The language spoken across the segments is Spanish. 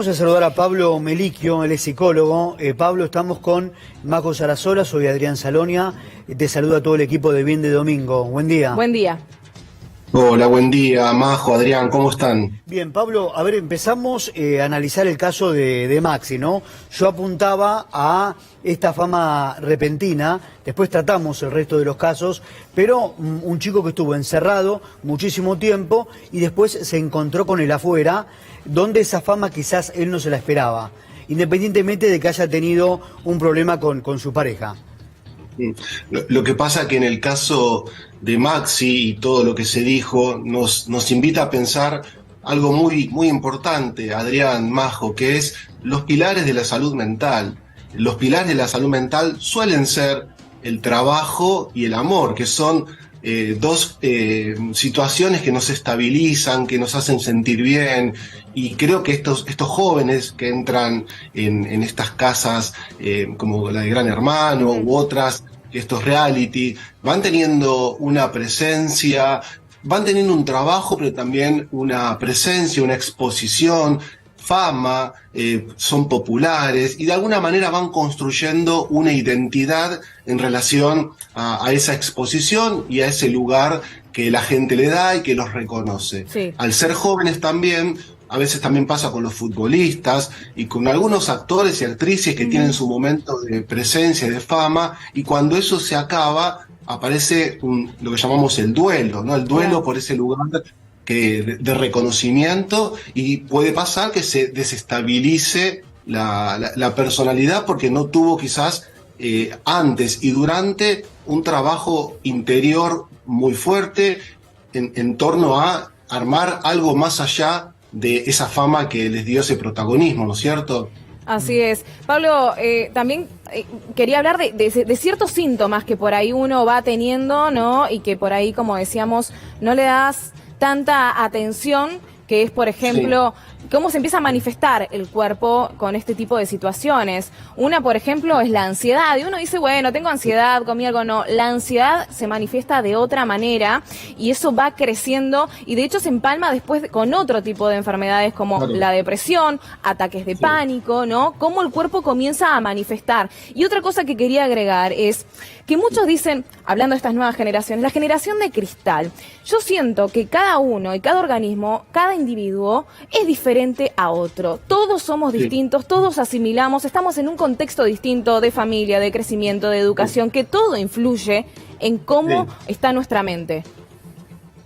Vamos a saludar a Pablo Melicchio, él es psicólogo. Pablo, estamos con Majo Sarasola, soy Adrián Salonia. Te saludo a todo el equipo de Bien de Domingo. Buen día. Buen día. Hola, buen día, Majo, Adrián, ¿cómo están? Bien, Pablo, a ver, empezamos a analizar el caso de Maxi, ¿no? Yo apuntaba a esta fama repentina, después tratamos el resto de los casos, pero un chico que estuvo encerrado muchísimo tiempo y después se encontró con el afuera, donde esa fama quizás él no se la esperaba, independientemente de que haya tenido un problema con su pareja. Lo que pasa que en el caso de Maxi y todo lo que se dijo nos invita a pensar algo muy importante, Adrián, Majo, que es los pilares de la salud mental. Los pilares de la salud mental suelen ser el trabajo y el amor, que son dos situaciones que nos estabilizan, que nos hacen sentir bien, y creo que estos jóvenes que entran en estas casas como la de Gran Hermano u otras, estos reality, van teniendo una presencia, van teniendo un trabajo, pero también una presencia, una exposición, fama, son populares y de alguna manera van construyendo una identidad en relación a esa exposición y a ese lugar que la gente le da y que los reconoce. Sí. Al ser jóvenes también, a veces también pasa con los futbolistas y con algunos actores y actrices que tienen su momento de presencia y de fama, y cuando eso se acaba, aparece lo que llamamos el duelo, ¿no? El duelo por ese lugar de reconocimiento, y puede pasar que se desestabilice la personalidad porque no tuvo quizás antes y durante un trabajo interior muy fuerte en torno a armar algo más allá de esa fama que les dio ese protagonismo, ¿no es cierto? Así es. Pablo, también quería hablar de ciertos síntomas que por ahí uno va teniendo, ¿no? Y que por ahí, como decíamos, no le das tanta atención, que es, por ejemplo, cómo se empieza a manifestar el cuerpo con este tipo de situaciones. Una, por ejemplo, es la ansiedad. Y uno dice, bueno, tengo ansiedad, comí algo, no. La ansiedad se manifiesta de otra manera y eso va creciendo y de hecho se empalma después con otro tipo de enfermedades como la depresión, ataques de pánico, ¿no? Cómo el cuerpo comienza a manifestar. Y otra cosa que quería agregar es que muchos dicen, hablando de estas nuevas generaciones, la generación de cristal. Yo siento que cada uno y cada organismo, cada individuo es diferente a otro. Todos somos distintos, todos asimilamos, estamos en un contexto distinto de familia, de crecimiento, de educación, que todo influye en cómo está nuestra mente.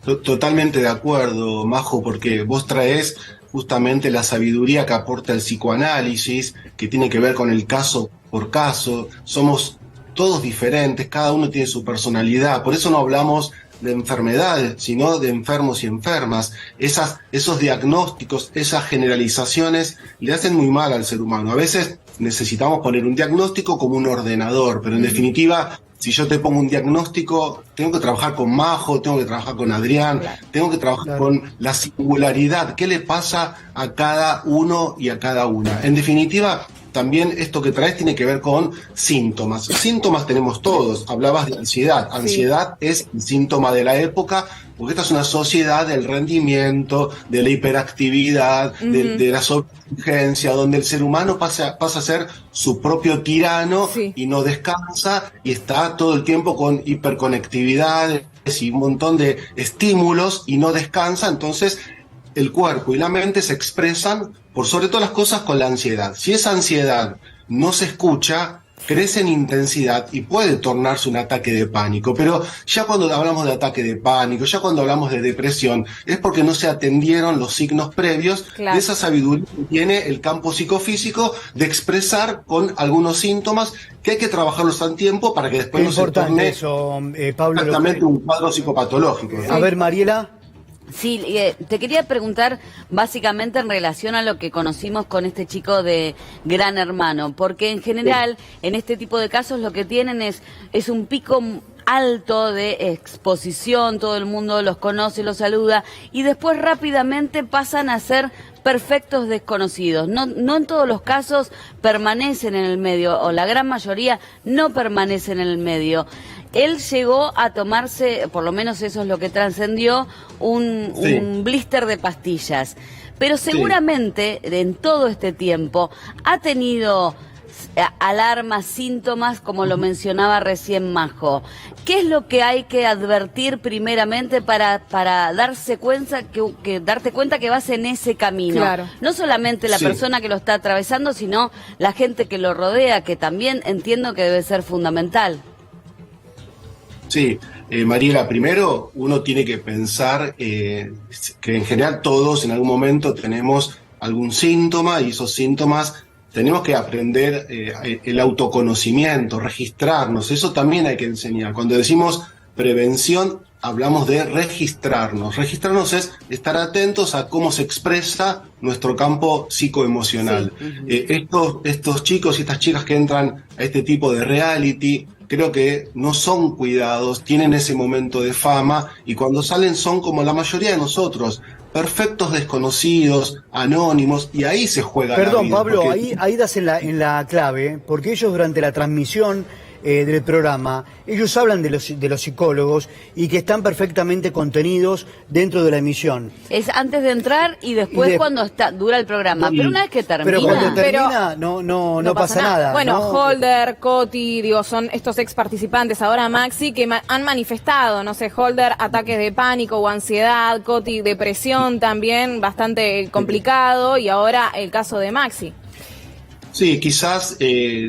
Totalmente de acuerdo, Majo, porque vos traes justamente la sabiduría que aporta el psicoanálisis, que tiene que ver con el caso por caso. Somos todos diferentes, cada uno tiene su personalidad, por eso no hablamos de enfermedades, sino de enfermos y enfermas. Esos diagnósticos, esas generalizaciones le hacen muy mal al ser humano. A veces necesitamos poner un diagnóstico como un ordenador, pero en definitiva, si yo te pongo un diagnóstico, tengo que trabajar con Majo, tengo que trabajar con Adrián, tengo que trabajar con la singularidad, qué le pasa a cada uno y a cada una. En definitiva, también esto que traes tiene que ver con síntomas. Síntomas tenemos todos. Hablabas de ansiedad. Ansiedad es el síntoma de la época, porque esta es una sociedad del rendimiento, de la hiperactividad, de la sobreexigencia, donde el ser humano pasa a ser su propio tirano y no descansa y está todo el tiempo con hiperconectividad y un montón de estímulos y no descansa. Entonces el cuerpo y la mente se expresan por sobre todas las cosas con la ansiedad. Si esa ansiedad no se escucha, crece en intensidad y puede tornarse un ataque de pánico. Pero ya cuando hablamos de ataque de pánico, ya cuando hablamos de depresión, es porque no se atendieron los signos previos de esa sabiduría que tiene el campo psicofísico de expresar con algunos síntomas que hay que trabajarlos a tiempo para que después no se torne eso, Pablo, exactamente un cuadro psicopatológico. A ver, Mariela. Sí, te quería preguntar básicamente en relación a lo que conocimos con este chico de Gran Hermano, porque en general en este tipo de casos lo que tienen es un pico alto de exposición, todo el mundo los conoce, los saluda y después rápidamente pasan a ser perfectos desconocidos. No en todos los casos permanecen en el medio, o la gran mayoría no permanecen en el medio. Él llegó a tomarse, por lo menos eso es lo que trascendió, un blister de pastillas. pero seguramente en todo este tiempo ha tenido alarmas, síntomas, como lo mencionaba recién Majo. ¿Qué es lo que hay que advertir primeramente para darte cuenta que vas en ese camino? Claro. No solamente la persona que lo está atravesando, sino la gente que lo rodea, que también entiendo que debe ser fundamental. Sí, Mariela, primero uno tiene que pensar que en general todos en algún momento tenemos algún síntoma y esos síntomas tenemos que aprender el autoconocimiento, registrarnos, eso también hay que enseñar. Cuando decimos prevención, hablamos de registrarnos. Registrarnos es estar atentos a cómo se expresa nuestro campo psicoemocional. Sí. Estos chicos y estas chicas que entran a este tipo de reality, creo que no son cuidados, tienen ese momento de fama y cuando salen son como la mayoría de nosotros, perfectos desconocidos, anónimos, y ahí se juega. Perdón, la vida, Pablo, porque... ahí das en la clave, porque ellos durante la transmisión del programa, ellos hablan de los psicólogos y que están perfectamente contenidos dentro de la emisión. Es antes de entrar y después cuando dura el programa, pero una vez que termina... Pero cuando termina no pasa nada. Bueno, ¿no? Holder, Coti, son estos ex participantes, ahora Maxi, que han manifestado, no sé, Holder, ataques de pánico o ansiedad, Coti, depresión también, bastante complicado, y ahora el caso de Maxi. Sí, quizás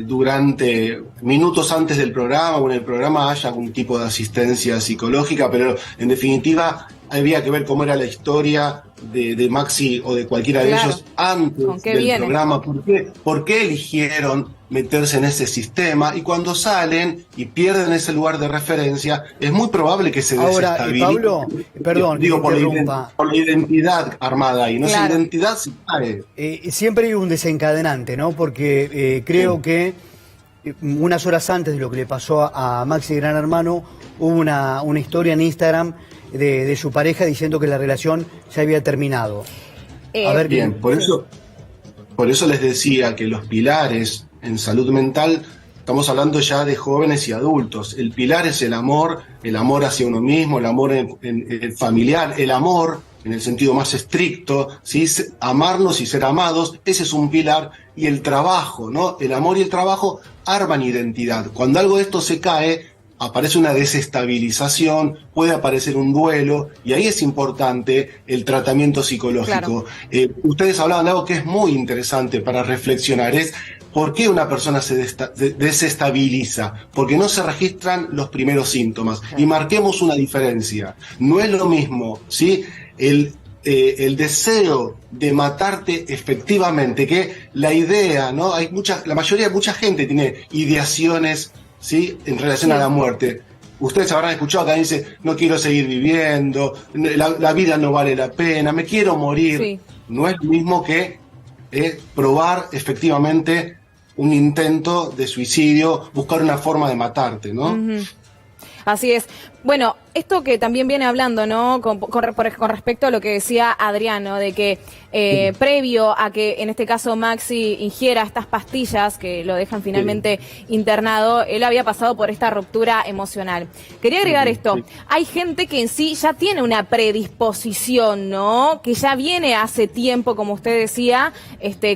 durante minutos antes del programa o en el programa haya algún tipo de asistencia psicológica, pero en definitiva había que ver cómo era la historia de Maxi o de cualquiera de ellos antes del programa, por qué eligieron meterse en ese sistema, y cuando salen y pierden ese lugar de referencia, es muy probable que se desestabilice. Pablo, perdón, digo, por la identidad armada y no esa identidad se cae. Siempre hay un desencadenante, ¿no? Porque creo que unas horas antes de lo que le pasó a Maxi Gran Hermano, hubo una historia en Instagram de su pareja diciendo que la relación ya había terminado. A ver, bien, por eso les decía que los pilares en salud mental, estamos hablando ya de jóvenes y adultos. El pilar es el amor hacia uno mismo, el amor en familiar, el amor en el sentido más estricto, ¿sí? Amarnos y ser amados, ese es un pilar, y el trabajo, ¿no? El amor y el trabajo arman identidad. Cuando algo de esto se cae, aparece una desestabilización, puede aparecer un duelo, y ahí es importante el tratamiento psicológico. Claro. Ustedes hablaban de algo que es muy interesante para reflexionar, es ¿por qué una persona se desestabiliza? Porque no se registran los primeros síntomas. Y marquemos una diferencia. No es lo mismo, ¿sí? El deseo de matarte efectivamente, que la idea, ¿no? Mucha gente tiene ideaciones, ¿sí? En relación a la muerte. Ustedes habrán escuchado que alguien dice, no quiero seguir viviendo, la vida no vale la pena, me quiero morir. Sí. No es lo mismo que probar efectivamente un intento de suicidio, buscar una forma de matarte, ¿no? Uh-huh. Así es. Bueno, esto que también viene hablando, ¿no? Con respecto a lo que decía Adriano, de que previo a que en este caso Maxi ingiera estas pastillas que lo dejan finalmente internado, él había pasado por esta ruptura emocional. Quería agregar esto. Hay gente que en sí ya tiene una predisposición, ¿no? Que ya viene hace tiempo, como usted decía,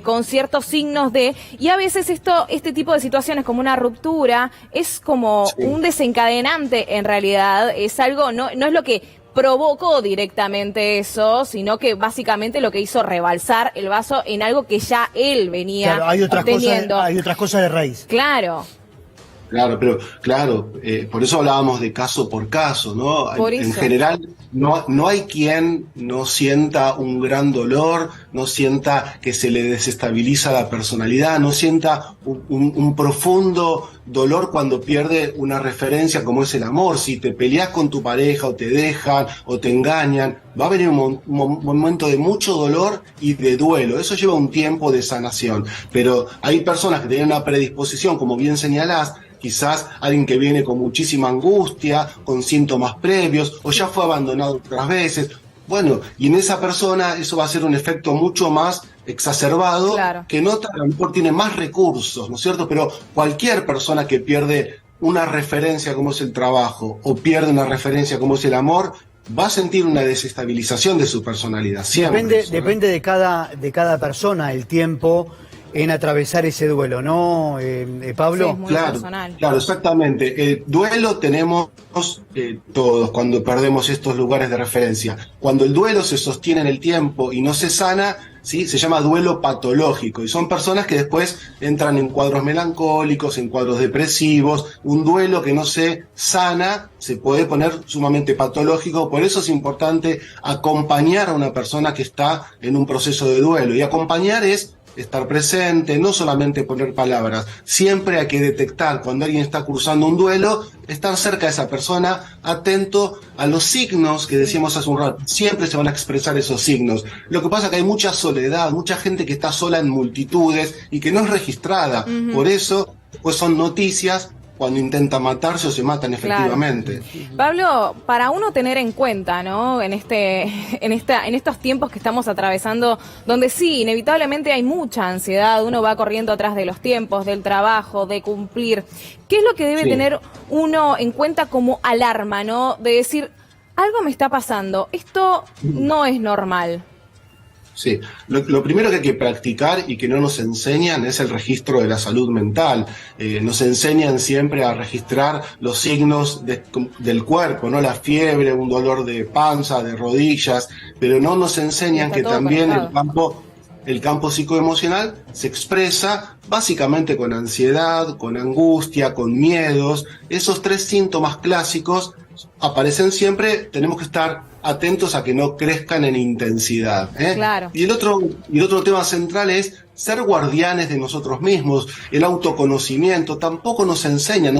con ciertos signos y a veces este tipo de situaciones como una ruptura es como un desencadenante en realidad. Es algo, no es lo que provocó directamente eso, sino que básicamente lo que hizo rebalsar el vaso en algo que ya él venía teniendo. Hay otras cosas de raíz. Claro. Claro, por eso hablábamos de caso por caso, ¿no? En general, no hay quien no sienta un gran dolor, no sienta que se le desestabiliza la personalidad, no sienta un profundo dolor cuando pierde una referencia como es el amor. Si te peleas con tu pareja o te dejan o te engañan, va a venir un momento de mucho dolor y de duelo. Eso lleva un tiempo de sanación. Pero hay personas que tienen una predisposición, como bien señalás, quizás alguien que viene con muchísima angustia, con síntomas previos, o ya fue abandonado otras veces. Bueno, y en esa persona eso va a ser un efecto mucho más exacerbado, que no a lo mejor tiene más recursos, ¿no es cierto? Pero cualquier persona que pierde una referencia como es el trabajo, o pierde una referencia como es el amor, va a sentir una desestabilización de su personalidad. Siempre. Depende de cada persona el tiempo en atravesar ese duelo, ¿no, Pablo? Sí, es muy personal. Claro, exactamente. El duelo tenemos todos cuando perdemos estos lugares de referencia. Cuando el duelo se sostiene en el tiempo y no se sana, ¿sí? Se llama duelo patológico, y son personas que después entran en cuadros melancólicos, en cuadros depresivos. Un duelo que no se sana se puede poner sumamente patológico. Por eso es importante acompañar a una persona que está en un proceso de duelo, y acompañar es estar presente, no solamente poner palabras. Siempre hay que detectar cuando alguien está cursando un duelo, estar cerca de esa persona, atento a los signos que decíamos hace un rato. Siempre se van a expresar esos signos. Lo que pasa es que hay mucha soledad, mucha gente que está sola en multitudes y que no es registrada. Por eso, pues son noticias cuando intentan matarse o se matan efectivamente. Claro. Pablo, para uno tener en cuenta, ¿no? En estos tiempos que estamos atravesando, donde sí, inevitablemente hay mucha ansiedad, uno va corriendo atrás de los tiempos, del trabajo, de cumplir. ¿Qué es lo que debe tener uno en cuenta como alarma, ¿no? De decir, algo me está pasando, esto no es normal. Sí, lo primero que hay que practicar y que no nos enseñan es el registro de la salud mental. Nos enseñan siempre a registrar los signos del cuerpo, ¿no? La fiebre, un dolor de panza, de rodillas, pero no nos enseñan que también conectado. el campo psicoemocional se expresa básicamente con ansiedad, con angustia, con miedos. Esos 3 síntomas clásicos aparecen siempre, tenemos que estar atentos a que no crezcan en intensidad. Claro. Y el otro tema central es ser guardianes de nosotros mismos. El autoconocimiento tampoco nos enseñan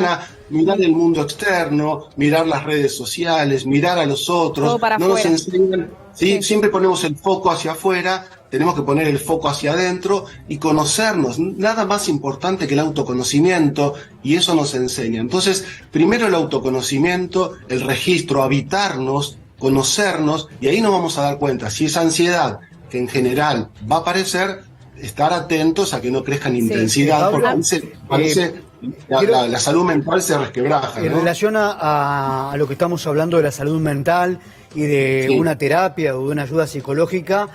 a mirar el mundo externo, mirar las redes sociales, mirar a los otros. Todo para no afuera. nos enseñan, ¿sí? Siempre ponemos el foco hacia afuera. Tenemos que poner el foco hacia adentro y conocernos. Nada más importante que el autoconocimiento, y eso nos enseña. Entonces, primero el autoconocimiento, el registro, habitarnos, conocernos, y ahí nos vamos a dar cuenta si esa ansiedad, que en general va a aparecer, estar atentos a que no crezca en intensidad, porque parece la salud mental se resquebraja, ¿no? En relación a lo que estamos hablando de la salud mental y de una terapia o de una ayuda psicológica,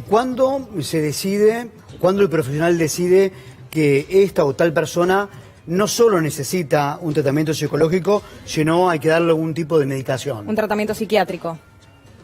¿cuándo el profesional decide que esta o tal persona no solo necesita un tratamiento psicológico, sino hay que darle algún tipo de medicación? Un tratamiento psiquiátrico.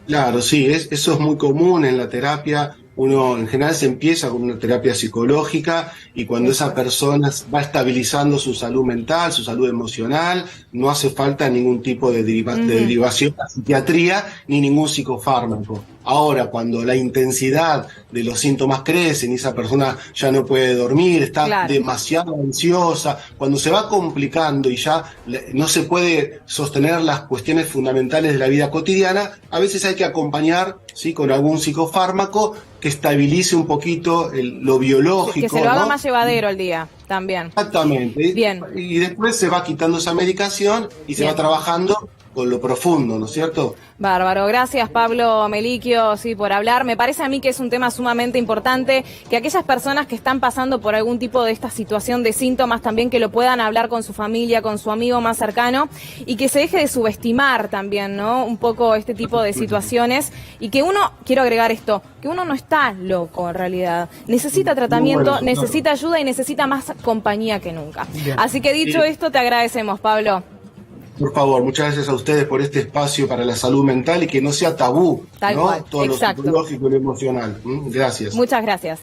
Claro, sí, eso es muy común en la terapia. Uno en general se empieza con una terapia psicológica, y cuando esa persona va estabilizando su salud mental, su salud emocional, no hace falta ningún tipo de derivación a psiquiatría ni ningún psicofármaco. Ahora, cuando la intensidad de los síntomas crece y esa persona ya no puede dormir, está demasiado ansiosa, cuando se va complicando y ya no se puede sostener las cuestiones fundamentales de la vida cotidiana, a veces hay que acompañar, ¿sí?, con algún psicofármaco que estabilice un poquito lo biológico. Que se lo haga más llevadero el día también. Exactamente. Bien. Y después se va quitando esa medicación y se va trabajando con lo profundo, ¿no es cierto? Bárbaro, gracias Pablo Meliquio, sí, por hablar. Me parece a mí que es un tema sumamente importante, que aquellas personas que están pasando por algún tipo de esta situación de síntomas también que lo puedan hablar con su familia, con su amigo más cercano, y que se deje de subestimar también, ¿no?, un poco este tipo de situaciones, y que uno, quiero agregar esto, que uno no está loco en realidad, necesita tratamiento, necesita ayuda y necesita más compañía que nunca. Bien. Así que dicho esto, te agradecemos, Pablo. Por favor, muchas gracias a ustedes por este espacio para la salud mental y que no sea tabú, Tal ¿no? cual. Todo Exacto. Lo psicológico y lo emocional. Gracias. Muchas gracias.